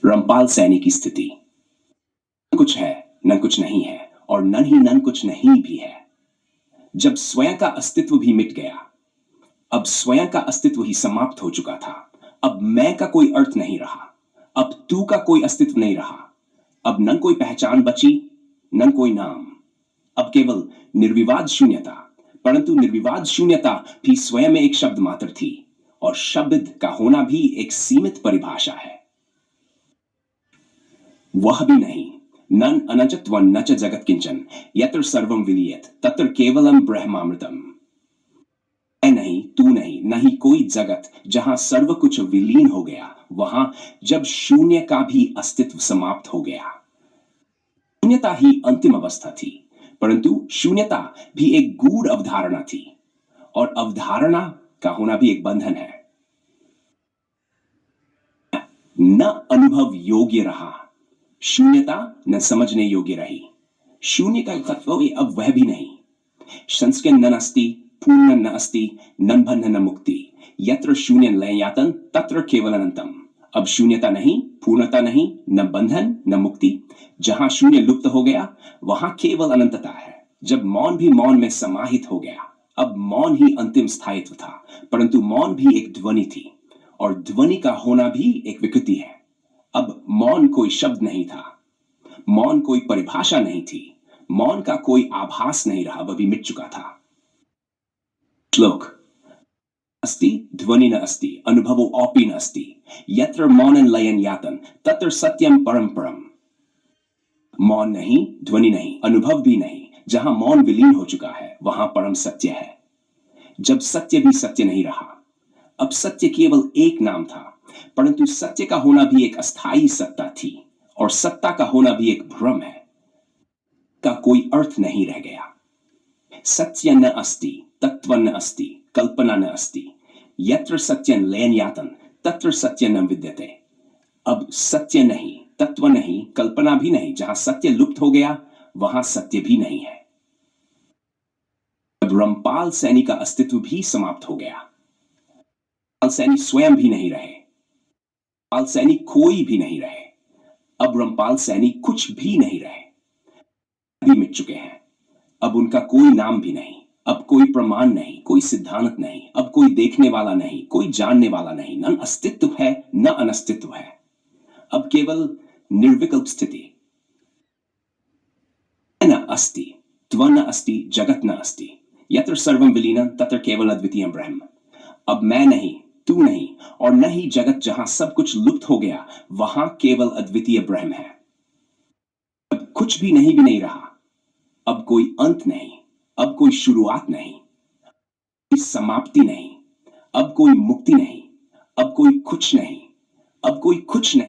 रामपाल सैनी की स्थिति। न कुछ है, न कुछ नहीं है, और न कुछ नहीं भी है। जब स्वयं का अस्तित्व भी मिट गया, अब स्वयं का अस्तित्व ही समाप्त हो चुका था। अब मैं का कोई अर्थ नहीं रहा, अब तू का कोई अस्तित्व नहीं रहा। अब न कोई पहचान बची, न कोई नाम। अब केवल निर्विवाद शून्यता, परंतु निर्विवाद शून्यता भी स्वयं में एक शब्द मात्र थी, और शब्द का होना भी एक सीमित परिभाषा है। वह भी नहीं, नन अनजत्वं न च जगत किंचन यत्र सर्वं विलीयत तत्र केवलम ब्रह्मामृतम। नहीं, तू नहीं, न ही कोई जगत जहां सर्व कुछ विलीन हो गया, वहां जब शून्य का भी अस्तित्व समाप्त हो गया। शून्यता ही अंतिम अवस्था थी, परंतु शून्यता भी एक गूढ़ अवधारणा थी, और अवधारणा का होना भी एक बंधन है। न अनुभव योग्य रहा शून्यता, न समझने योग्य रही। शून्य का तत्व अब वह भी नहीं। संस्कृत न अस्ति, पूर्ण न अस्ति, न बंधन न मुक्ति, यत्र शून्य लययातन तत्र केवल अनंतम। अब शून्यता नहीं, पूर्णता नहीं, न बंधन न मुक्ति। जहां शून्य लुप्त हो गया, वहां केवल अनंतता है। जब मौन भी मौन में समाहित हो गया, अब मौन ही अंतिम स्थायित्व था, परंतु मौन भी एक ध्वनि थी, और ध्वनि का होना भी एक विकृति है। अब मौन कोई शब्द नहीं था, मौन कोई परिभाषा नहीं थी, मौन का कोई आभास नहीं रहा, वह भी मिट चुका था। श्लोक। अस्ति ध्वनि न अस्ति, अनुभवो अपि न अस्ति, यत्र मौनं लयन यातन तत्र सत्यम परम परम। मौन नहीं, ध्वनि नहीं, अनुभव भी नहीं, जहां मौन विलीन हो चुका है, वहां परम सत्य है। जब सत्य भी सत्य नहीं रहा, अब सत्य केवल एक नाम था, परंतु सत्य का होना भी एक अस्थायी सत्ता थी, और सत्ता का होना भी एक भ्रम है। का कोई अर्थ नहीं रह गया। सत्य न अस्ति, तत्व न अस्ति, कल्पना न अस्ति, यत्र सत्यं लयन यातन तत्र सत्य न विद्यते। अब सत्य नहीं, तत्व नहीं, कल्पना भी नहीं। जहां सत्य लुप्त हो गया, वहां सत्य भी नहीं है। अब रामपाल सैनी का अस्तित्व भी समाप्त हो गया। रामपाल सैनी स्वयं भी नहीं रहे, रामपाल सैनी कोई भी नहीं रहे। अब रामपाल सैनी कुछ भी नहीं रहे, भी मिट चुके हैं। अब उनका कोई नाम भी नहीं, अब कोई प्रमाण नहीं, कोई सिद्धांत नहीं, अब कोई देखने वाला नहीं, कोई जानने वाला नहीं। न अस्तित्व है, न अनस्तित्व है, अब केवल निर्विकल्प स्थिति। न अस्ति, त्वं न अस्ति, जगत न अस्ति, यत्र सर्वं विलीनं तत्र केवल अद्वितीयं ब्रह्म। अब मैं नहीं, तू नहीं, और न ही जगत जहां सब कुछ लुप्त हो गया, वहां केवल अद्वितीय ब्रह्म है। अब कुछ भी नहीं रहा। अब कोई अंत नहीं, अब कोई शुरुआत नहीं, कोई समाप्ति नहीं, अब कोई मुक्ति नहीं, अब कोई कुछ नहीं, अब कोई कुछ नहीं।